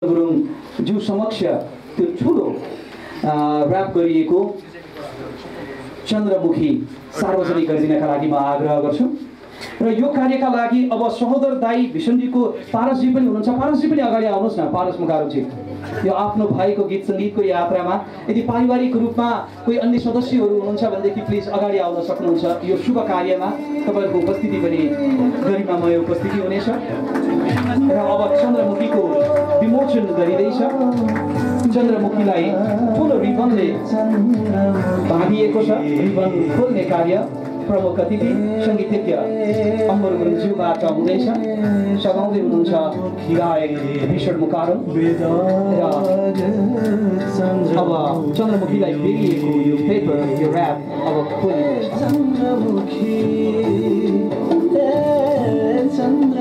गुरुङ ज्यू समक्ष त्यो ठुलो र्याप गरिएको चन्द्रमुखी सार्वजनिक गरिदिनका लागि म आग्रह गर्छु र यो कार्यका लागि अब सहोदर दाई भिषणजीको पारसजी पनि हुनुहुन्छ। पारसजी पनि अगाडि आउनुहोस् न। पारस मुकारुजी यो आफ्नो भाइको गीत सङ्गीतको यात्रामा यदि पारिवारिक रूपमा कोही अन्य सदस्यहरू हुनुहुन्छ भनेदेखि प्लिज अगाडि आउन सक्नुहुन्छ। यो शुभ कार्यमा तपाईँहरूको उपस्थिति पनि गरिमामय उपस्थिति हुनेछ र अब चन्द्रमुखीको विमोचन गरिँदैछ। चन्द्रमुखीलाई ठुलो रिबनले बाँधिएको छ। रिबन खोल्ने कार्य प्रमुख अतिथि सङ्गीतज्ञ अम्बर गुरुङज्यूबाट हुँदैछ। सघाउँदै हुनुहुन्छ गायक भीषण मुकारुङ र अब चन्द्रमुखीलाई बेरिएको यो पेपर यो र्याप अब खोलिँदैछ।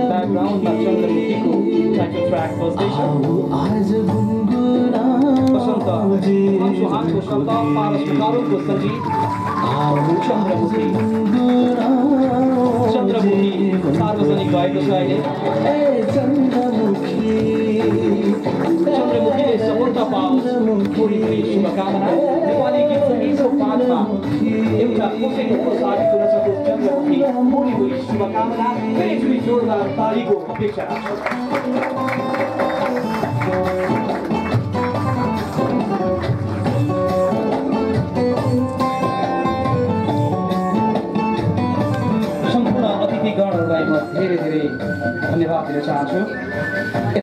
ब्याकग्राउन्डमा चन्द्रमुखीको टाइटल ट्र्याक बज्दैछ। बसन्त सुहानको शब्द पारस मुकारुङको सङ्गीत चन्द्रमुखी सार्वजनिक भएको छ अहिले। चन्द्रमुखीले सफलता पाओस् थोरै शुभकामना। नेपाली गीत सङ्गीतको पाठमा एउटा कसैको साथी हुन सकोस् चन्द्रमुखी थोरै शुभकामना। एकचोटि जोरदार तालीको अपेक्षा राख्छु। सम्पूर्ण अतिथिगणहरूलाई म धेरै धेरै धन्यवाद दिन चाहन्छु।